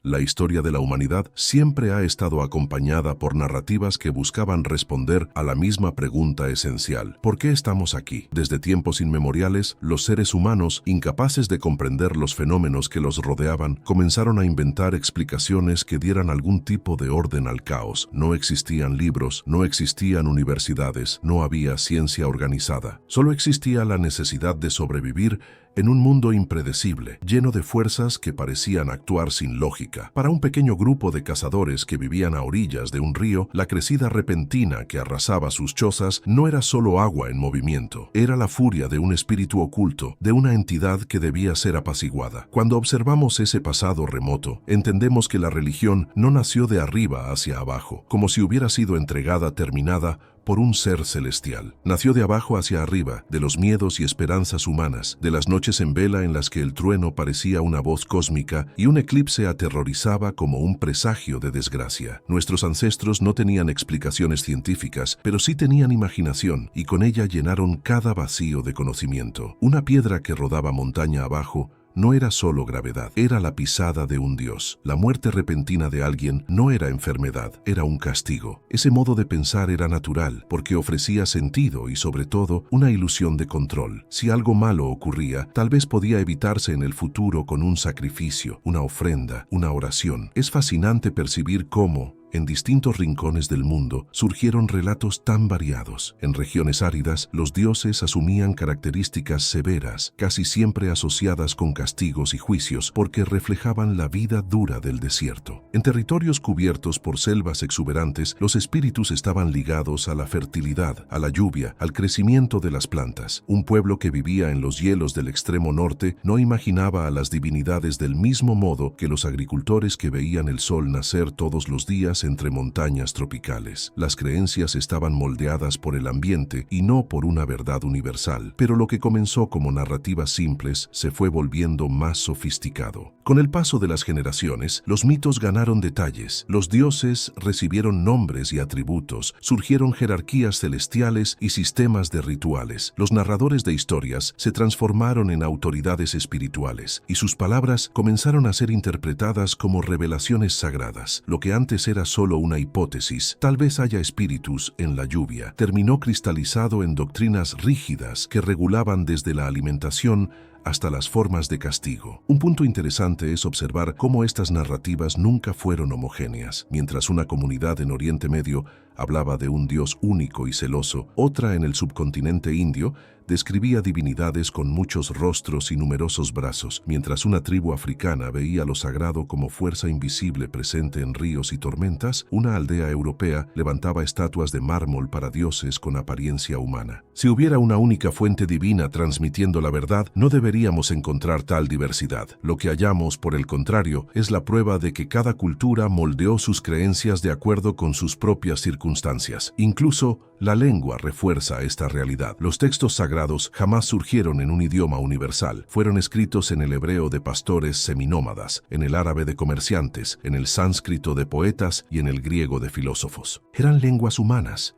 La historia de la humanidad siempre ha estado acompañada por narrativas que buscaban responder a la misma pregunta esencial: ¿por qué estamos aquí? Desde tiempos inmemoriales, los seres humanos, incapaces de comprender los fenómenos que los rodeaban, comenzaron a inventar explicaciones que dieran algún tipo de orden al caos. No existían libros, no existían universidades, no había ciencia organizada. Solo existía la necesidad de sobrevivir en un mundo impredecible, lleno de fuerzas que parecían actuar sin lógica. Para un pequeño grupo de cazadores que vivían a orillas de un río, la crecida repentina que arrasaba sus chozas no era solo agua en movimiento, era la furia de un espíritu oculto, de una entidad que debía ser apaciguada. Cuando observamos ese pasado remoto, entendemos que la religión no nació de arriba hacia abajo, como si hubiera sido entregada terminada por un ser celestial. Nació de abajo hacia arriba, de los miedos y esperanzas humanas, de las noches en vela en las que el trueno parecía una voz cósmica y un eclipse aterrorizaba como un presagio de desgracia. Nuestros ancestros no tenían explicaciones científicas, pero sí tenían imaginación, y con ella llenaron cada vacío de conocimiento. Una piedra que rodaba montaña abajo no era solo gravedad, era la pisada de un dios. La muerte repentina de alguien no era enfermedad, era un castigo. Ese modo de pensar era natural, porque ofrecía sentido y, sobre todo, una ilusión de control. Si algo malo ocurría, tal vez podía evitarse en el futuro con un sacrificio, una ofrenda, una oración. Es fascinante percibir cómo, en distintos rincones del mundo, surgieron relatos tan variados. En regiones áridas, los dioses asumían características severas, casi siempre asociadas con castigos y juicios, porque reflejaban la vida dura del desierto. En territorios cubiertos por selvas exuberantes, los espíritus estaban ligados a la fertilidad, a la lluvia, al crecimiento de las plantas. Un pueblo que vivía en los hielos del extremo norte no imaginaba a las divinidades del mismo modo que los agricultores que veían el sol nacer todos los días entre montañas tropicales. Las creencias estaban moldeadas por el ambiente y no por una verdad universal, pero lo que comenzó como narrativas simples se fue volviendo más sofisticado. Con el paso de las generaciones, los mitos ganaron detalles, los dioses recibieron nombres y atributos, surgieron jerarquías celestiales y sistemas de rituales. Los narradores de historias se transformaron en autoridades espirituales, y sus palabras comenzaron a ser interpretadas como revelaciones sagradas. Lo que antes era solo una hipótesis, tal vez haya espíritus en la lluvia, terminó cristalizado en doctrinas rígidas que regulaban desde la alimentación hasta las formas de castigo. Un punto interesante es observar cómo estas narrativas nunca fueron homogéneas. Mientras una comunidad en Oriente Medio hablaba de un Dios único y celoso, otra en el subcontinente indio describía divinidades con muchos rostros y numerosos brazos, mientras una tribu africana veía lo sagrado como fuerza invisible presente en ríos y tormentas, una aldea europea levantaba estatuas de mármol para dioses con apariencia humana. Si hubiera una única fuente divina transmitiendo la verdad, no deberíamos encontrar tal diversidad. Lo que hallamos, por el contrario, es la prueba de que cada cultura moldeó sus creencias de acuerdo con sus propias circunstancias. Incluso la lengua refuerza esta realidad. Los textos sagrados jamás surgieron en un idioma universal. Fueron escritos en el hebreo de pastores seminómadas, en el árabe de comerciantes, en el sánscrito de poetas y en el griego de filósofos. Eran lenguas humanas,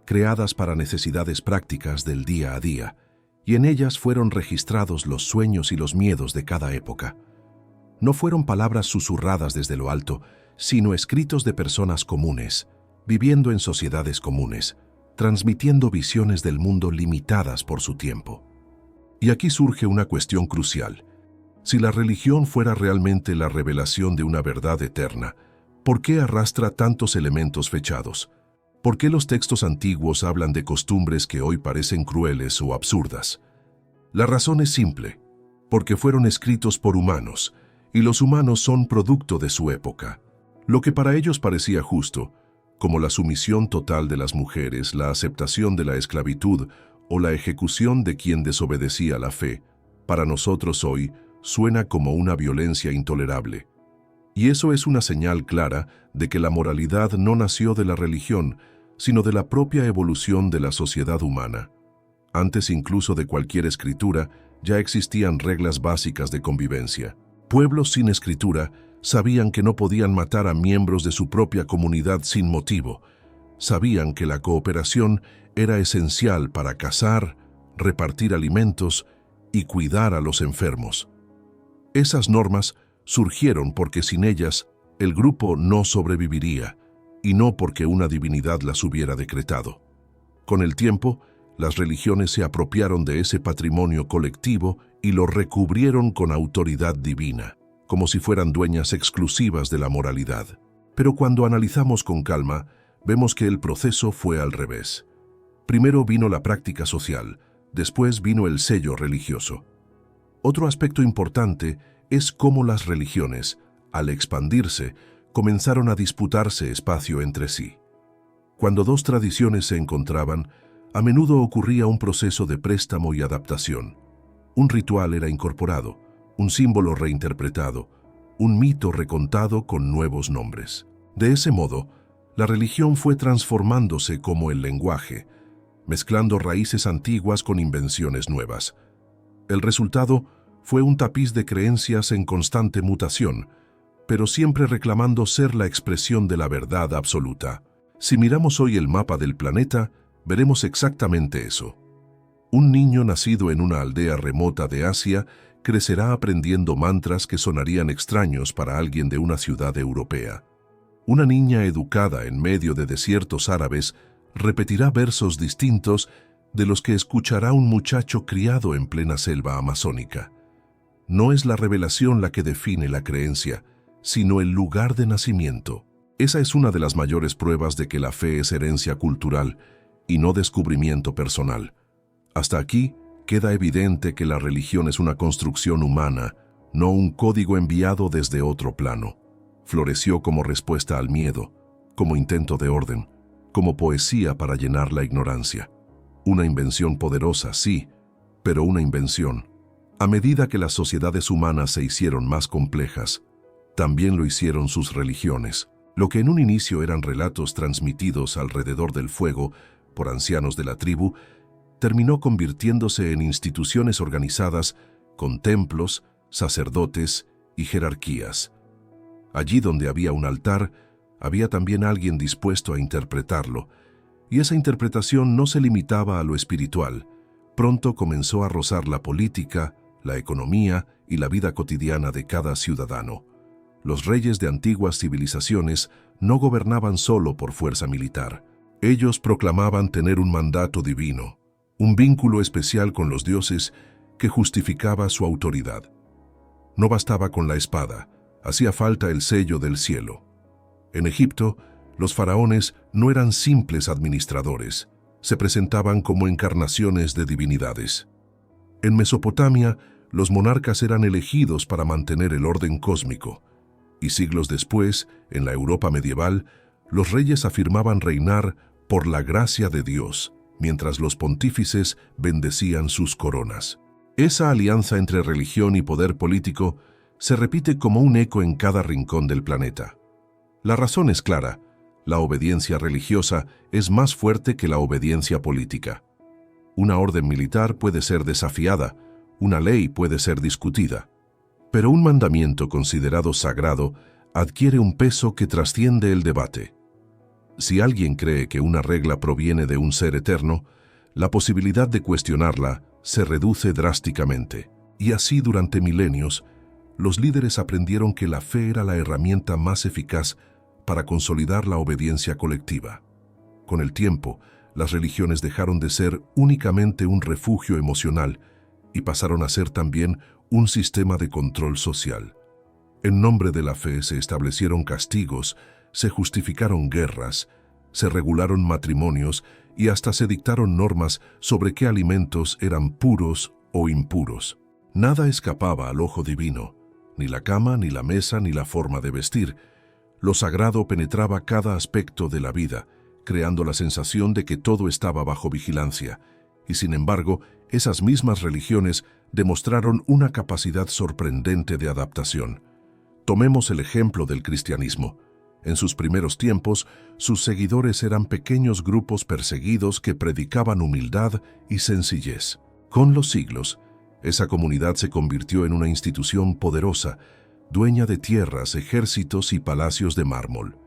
creadas para necesidades prácticas del día a día, y en ellas fueron registrados los sueños y los miedos de cada época. No fueron palabras susurradas desde lo alto, sino escritos de personas comunes, viviendo en sociedades comunes, transmitiendo visiones del mundo limitadas por su tiempo. Y aquí surge una cuestión crucial. Si la religión fuera realmente la revelación de una verdad eterna, ¿por qué arrastra tantos elementos fechados? ¿Por qué los textos antiguos hablan de costumbres que hoy parecen crueles o absurdas? La razón es simple, porque fueron escritos por humanos, y los humanos son producto de su época. Lo que para ellos parecía justo, como la sumisión total de las mujeres, la aceptación de la esclavitud o la ejecución de quien desobedecía la fe, para nosotros hoy suena como una violencia intolerable. Y eso es una señal clara de que la moralidad no nació de la religión, sino de la propia evolución de la sociedad humana. Antes incluso de cualquier escritura, ya existían reglas básicas de convivencia. Pueblos sin escritura sabían que no podían matar a miembros de su propia comunidad sin motivo. Sabían que la cooperación era esencial para cazar, repartir alimentos y cuidar a los enfermos. Esas normas surgieron porque sin ellas el grupo no sobreviviría, y no porque una divinidad las hubiera decretado. Con el tiempo, las religiones se apropiaron de ese patrimonio colectivo y lo recubrieron con autoridad divina, como si fueran dueñas exclusivas de la moralidad. Pero cuando analizamos con calma, vemos que el proceso fue al revés. Primero vino la práctica social, después vino el sello religioso. Otro aspecto importante es cómo las religiones, al expandirse, comenzaron a disputarse espacio entre sí. Cuando dos tradiciones se encontraban, a menudo ocurría un proceso de préstamo y adaptación. Un ritual era incorporado, un símbolo reinterpretado, un mito recontado con nuevos nombres. De ese modo, la religión fue transformándose como el lenguaje, mezclando raíces antiguas con invenciones nuevas. El resultado fue un tapiz de creencias en constante mutación, pero siempre reclamando ser la expresión de la verdad absoluta. Si miramos hoy el mapa del planeta, veremos exactamente eso. Un niño nacido en una aldea remota de Asia crecerá aprendiendo mantras que sonarían extraños para alguien de una ciudad europea. Una niña educada en medio de desiertos árabes repetirá versos distintos de los que escuchará un muchacho criado en plena selva amazónica. No es la revelación la que define la creencia, sino el lugar de nacimiento. Esa es una de las mayores pruebas de que la fe es herencia cultural y no descubrimiento personal. Hasta aquí queda evidente que la religión es una construcción humana, no un código enviado desde otro plano. Floreció como respuesta al miedo, como intento de orden, como poesía para llenar la ignorancia. Una invención poderosa, sí, pero una invención. A medida que las sociedades humanas se hicieron más complejas, también lo hicieron sus religiones. Lo que en un inicio eran relatos transmitidos alrededor del fuego por ancianos de la tribu, terminó convirtiéndose en instituciones organizadas con templos, sacerdotes y jerarquías. Allí donde había un altar, había también alguien dispuesto a interpretarlo, y esa interpretación no se limitaba a lo espiritual. Pronto comenzó a rozar la política, la economía y la vida cotidiana de cada ciudadano. Los reyes de antiguas civilizaciones no gobernaban solo por fuerza militar. Ellos proclamaban tener un mandato divino, un vínculo especial con los dioses que justificaba su autoridad. No bastaba con la espada, hacía falta el sello del cielo. En Egipto, los faraones no eran simples administradores, se presentaban como encarnaciones de divinidades. En Mesopotamia, los monarcas eran elegidos para mantener el orden cósmico, y siglos después, en la Europa medieval, los reyes afirmaban reinar por la gracia de Dios, mientras los pontífices bendecían sus coronas. Esa alianza entre religión y poder político se repite como un eco en cada rincón del planeta. La razón es clara: la obediencia religiosa es más fuerte que la obediencia política. Una orden militar puede ser desafiada, una ley puede ser discutida, pero un mandamiento considerado sagrado adquiere un peso que trasciende el debate. Si alguien cree que una regla proviene de un ser eterno, la posibilidad de cuestionarla se reduce drásticamente. Y así durante milenios, los líderes aprendieron que la fe era la herramienta más eficaz para consolidar la obediencia colectiva. Con el tiempo, las religiones dejaron de ser únicamente un refugio emocional y pasaron a ser también un sistema de control social. En nombre de la fe se establecieron castigos, se justificaron guerras, se regularon matrimonios y hasta se dictaron normas sobre qué alimentos eran puros o impuros. Nada escapaba al ojo divino, ni la cama, ni la mesa, ni la forma de vestir. Lo sagrado penetraba cada aspecto de la vida, creando la sensación de que todo estaba bajo vigilancia, y sin embargo, esas mismas religiones demostraron una capacidad sorprendente de adaptación. Tomemos el ejemplo del cristianismo. En sus primeros tiempos, sus seguidores eran pequeños grupos perseguidos que predicaban humildad y sencillez. Con los siglos, esa comunidad se convirtió en una institución poderosa, dueña de tierras, ejércitos y palacios de mármol.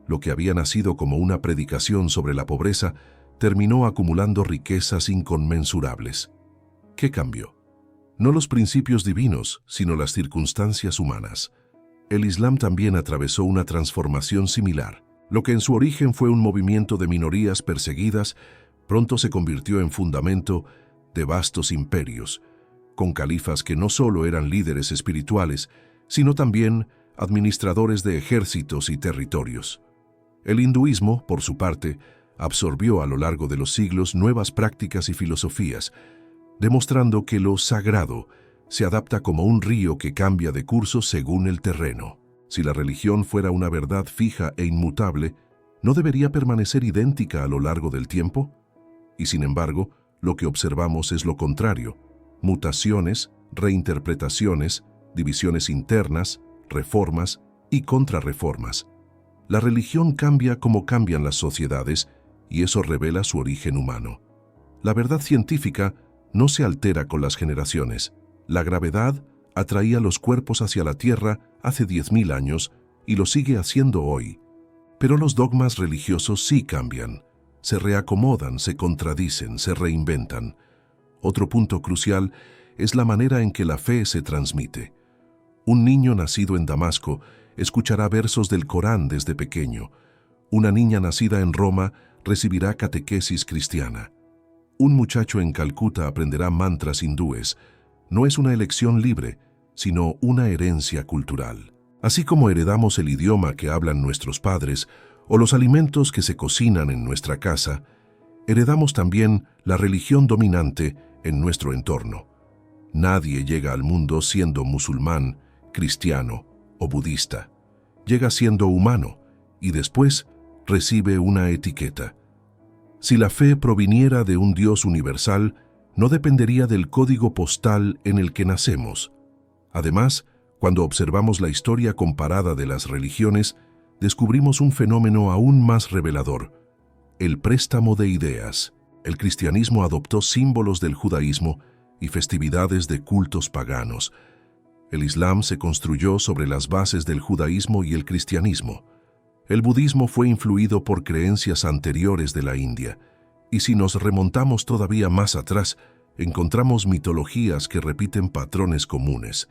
Lo que había nacido como una predicación sobre la pobreza terminó acumulando riquezas inconmensurables. ¿Qué cambió? no los principios divinos, sino las circunstancias humanas. El Islam también atravesó una transformación similar. Lo que en su origen fue un movimiento de minorías perseguidas, pronto se convirtió en fundamento de vastos imperios, con califas que no solo eran líderes espirituales, sino también administradores de ejércitos y territorios. El hinduismo, por su parte, absorbió a lo largo de los siglos nuevas prácticas y filosofías, demostrando que lo sagrado se adapta como un río que cambia de curso según el terreno. Si la religión fuera una verdad fija e inmutable, ¿no debería permanecer idéntica a lo largo del tiempo? Y sin embargo, lo que observamos es lo contrario: mutaciones, reinterpretaciones, divisiones internas, reformas y contrarreformas. La religión cambia como cambian las sociedades, y eso revela su origen humano. La verdad científica no se altera con las generaciones. La gravedad atraía los cuerpos hacia la Tierra hace 10.000 años y lo sigue haciendo hoy. Pero los dogmas religiosos sí cambian. Se reacomodan, se contradicen, se reinventan. Otro punto crucial es la manera en que la fe se transmite. Un niño nacido en Damasco escuchará versos del Corán desde pequeño. Una niña nacida en Roma recibirá catequesis cristiana. Un muchacho en Calcuta aprenderá mantras hindúes. No es una elección libre, sino una herencia cultural. Así como heredamos el idioma que hablan nuestros padres o los alimentos que se cocinan en nuestra casa, heredamos también la religión dominante en nuestro entorno. Nadie llega al mundo siendo musulmán, cristiano o budista. Llega siendo humano y después recibe una etiqueta. Si la fe proviniera de un Dios universal, no dependería del código postal en el que nacemos. Además, cuando observamos la historia comparada de las religiones, descubrimos un fenómeno aún más revelador: el préstamo de ideas. El cristianismo adoptó símbolos del judaísmo y festividades de cultos paganos. El Islam se construyó sobre las bases del judaísmo y el cristianismo. El budismo fue influido por creencias anteriores de la India, y si nos remontamos todavía más atrás, encontramos mitologías que repiten patrones comunes: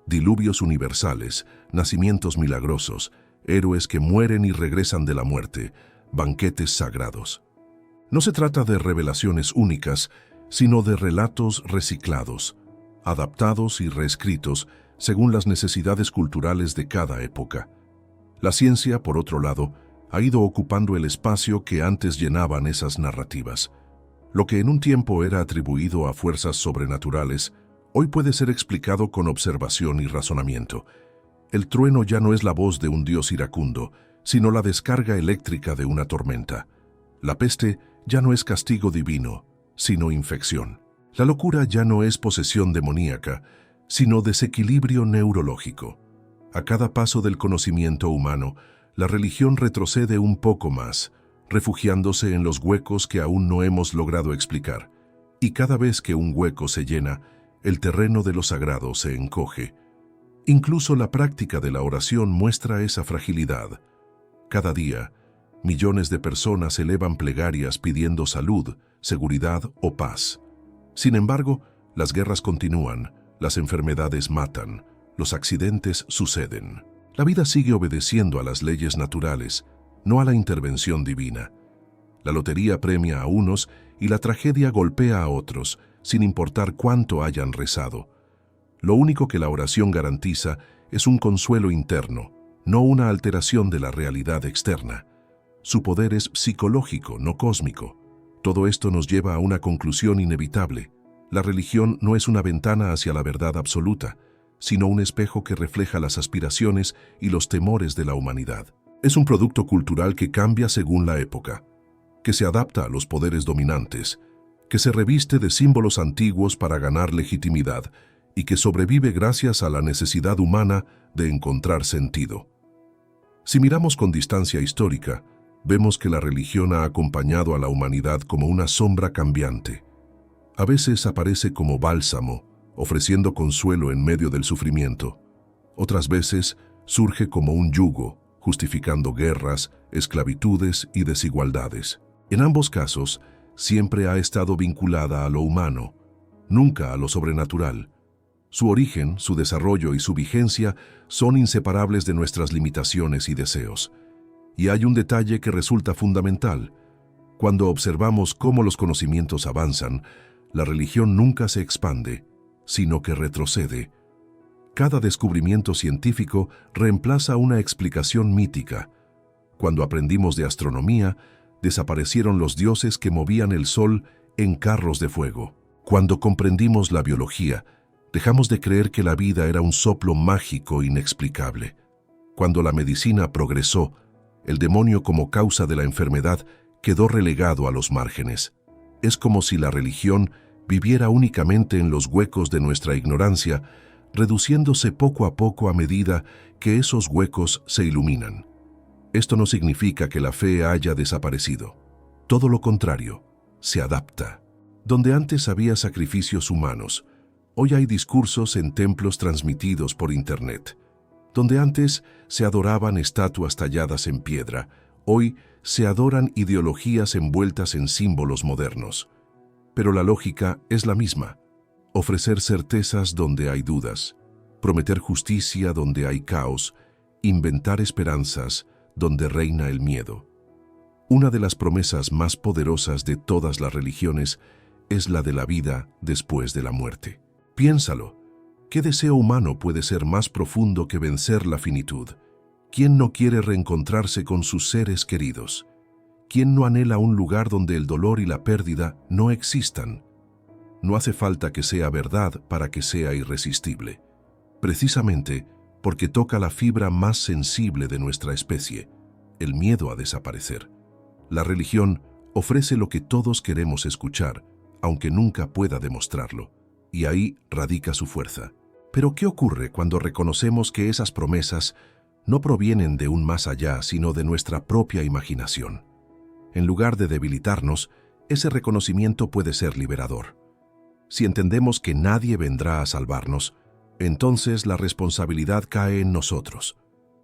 diluvios universales, nacimientos milagrosos, héroes que mueren y regresan de la muerte, banquetes sagrados. No se trata de revelaciones únicas, sino de relatos reciclados, adaptados y reescritos según las necesidades culturales de cada época. La ciencia, por otro lado, ha ido ocupando el espacio que antes llenaban esas narrativas. Lo que en un tiempo era atribuido a fuerzas sobrenaturales, hoy puede ser explicado con observación y razonamiento. El trueno ya no es la voz de un dios iracundo, sino la descarga eléctrica de una tormenta. La peste ya no es castigo divino, sino infección. La locura ya no es posesión demoníaca, sino desequilibrio neurológico. A cada paso del conocimiento humano, la religión retrocede un poco más, refugiándose en los huecos que aún no hemos logrado explicar. Y cada vez que un hueco se llena, el terreno de lo sagrado se encoge. Incluso la práctica de la oración muestra esa fragilidad. Cada día, millones de personas elevan plegarias pidiendo salud, seguridad o paz. Sin embargo, las guerras continúan, las enfermedades matan, los accidentes suceden. La vida sigue obedeciendo a las leyes naturales, no a la intervención divina. La lotería premia a unos y la tragedia golpea a otros, sin importar cuánto hayan rezado. Lo único que la oración garantiza es un consuelo interno, no una alteración de la realidad externa. Su poder es psicológico, no cósmico. Todo esto nos lleva a una conclusión inevitable. La religión no es una ventana hacia la verdad absoluta, sino un espejo que refleja las aspiraciones y los temores de la humanidad. Es un producto cultural que cambia según la época, que se adapta a los poderes dominantes, que se reviste de símbolos antiguos para ganar legitimidad y que sobrevive gracias a la necesidad humana de encontrar sentido. Si miramos con distancia histórica, vemos que la religión ha acompañado a la humanidad como una sombra cambiante. A veces aparece como bálsamo, ofreciendo consuelo en medio del sufrimiento. Otras veces surge como un yugo, justificando guerras, esclavitudes y desigualdades. En ambos casos, siempre ha estado vinculada a lo humano, nunca a lo sobrenatural. Su origen, su desarrollo y su vigencia son inseparables de nuestras limitaciones y deseos. Y hay un detalle que resulta fundamental. Cuando observamos cómo los conocimientos avanzan, la religión nunca se expande, sino que retrocede. Cada descubrimiento científico reemplaza una explicación mítica. Cuando aprendimos de astronomía, desaparecieron los dioses que movían el sol en carros de fuego. Cuando comprendimos la biología, dejamos de creer que la vida era un soplo mágico inexplicable. Cuando la medicina progresó, el demonio como causa de la enfermedad quedó relegado a los márgenes. Es como si la religión viviera únicamente en los huecos de nuestra ignorancia, reduciéndose poco a poco a medida que esos huecos se iluminan. Esto no significa que la fe haya desaparecido. Todo lo contrario, se adapta. Donde antes había sacrificios humanos, hoy hay discursos en templos transmitidos por Internet. Donde antes se adoraban estatuas talladas en piedra, hoy se adoran ideologías envueltas en símbolos modernos. Pero la lógica es la misma: ofrecer certezas donde hay dudas, prometer justicia donde hay caos, inventar esperanzas donde reina el miedo. Una de las promesas más poderosas de todas las religiones es la de la vida después de la muerte. Piénsalo. ¿Qué deseo humano puede ser más profundo que vencer la finitud? ¿Quién no quiere reencontrarse con sus seres queridos? ¿Quién no anhela un lugar donde el dolor y la pérdida no existan? No hace falta que sea verdad para que sea irresistible. Precisamente porque toca la fibra más sensible de nuestra especie, el miedo a desaparecer. La religión ofrece lo que todos queremos escuchar, aunque nunca pueda demostrarlo, y ahí radica su fuerza. Pero ¿qué ocurre cuando reconocemos que esas promesas no provienen de un más allá, sino de nuestra propia imaginación? En lugar de debilitarnos, ese reconocimiento puede ser liberador. Si entendemos que nadie vendrá a salvarnos, entonces la responsabilidad cae en nosotros.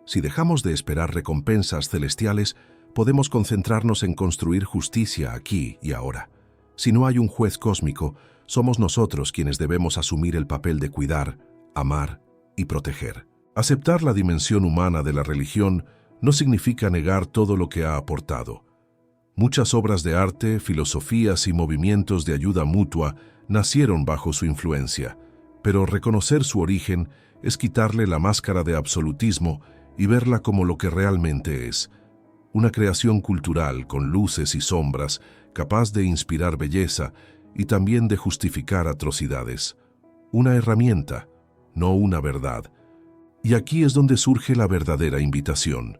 Si dejamos de esperar recompensas celestiales, podemos concentrarnos en construir justicia aquí y ahora. Si no hay un juez cósmico, somos nosotros quienes debemos asumir el papel de cuidar, amar y proteger. Aceptar la dimensión humana de la religión no significa negar todo lo que ha aportado. Muchas obras de arte, filosofías y movimientos de ayuda mutua nacieron bajo su influencia, pero reconocer su origen es quitarle la máscara de absolutismo y verla como lo que realmente es: una creación cultural con luces y sombras, capaz de inspirar belleza y también de justificar atrocidades. Una herramienta, no una verdad. Y aquí es donde surge la verdadera invitación: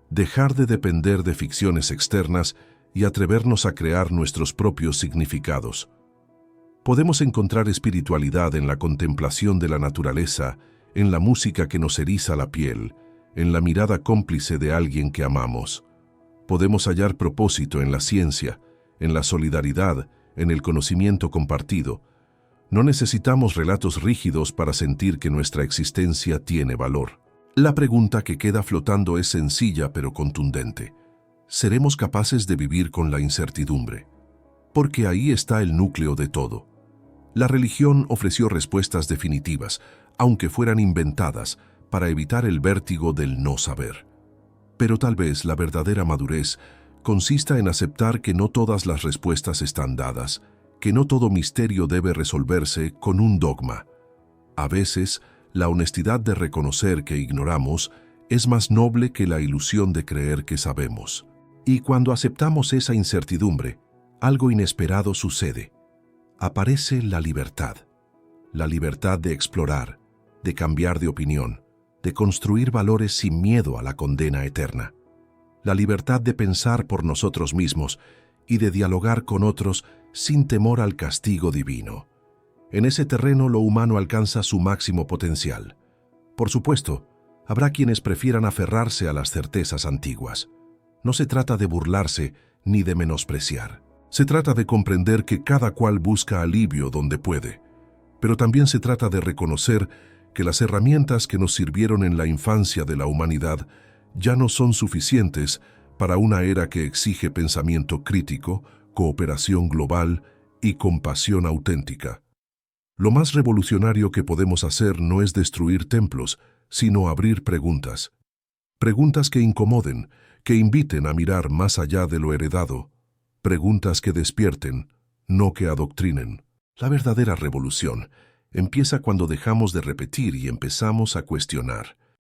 dejar de depender de ficciones externas y atrevernos a crear nuestros propios significados. Podemos encontrar espiritualidad en la contemplación de la naturaleza, en la música que nos eriza la piel, en la mirada cómplice de alguien que amamos. Podemos hallar propósito en la ciencia, en la solidaridad, en el conocimiento compartido. No necesitamos relatos rígidos para sentir que nuestra existencia tiene valor. La pregunta que queda flotando es sencilla pero contundente: ¿seremos capaces de vivir con la incertidumbre? Porque ahí está el núcleo de todo. La religión ofreció respuestas definitivas, aunque fueran inventadas, para evitar el vértigo del no saber. Pero tal vez la verdadera madurez consista en aceptar que no todas las respuestas están dadas, que no todo misterio debe resolverse con un dogma. A veces, la honestidad de reconocer que ignoramos es más noble que la ilusión de creer que sabemos. Y cuando aceptamos esa incertidumbre, algo inesperado sucede. Aparece la libertad de explorar, de cambiar de opinión, de construir valores sin miedo a la condena eterna. La libertad de pensar por nosotros mismos y de dialogar con otros sin temor al castigo divino. En ese terreno lo humano alcanza su máximo potencial. Por supuesto, habrá quienes prefieran aferrarse a las certezas antiguas. No se trata de burlarse ni de menospreciar. Se trata de comprender que cada cual busca alivio donde puede. Pero también se trata de reconocer que las herramientas que nos sirvieron en la infancia de la humanidad ya no son suficientes para una era que exige pensamiento crítico, cooperación global y compasión auténtica. Lo más revolucionario que podemos hacer no es destruir templos, sino abrir preguntas. Preguntas que incomoden, que inviten a mirar más allá de lo heredado. Preguntas que despierten, no que adoctrinen. La verdadera revolución empieza cuando dejamos de repetir y empezamos a cuestionar.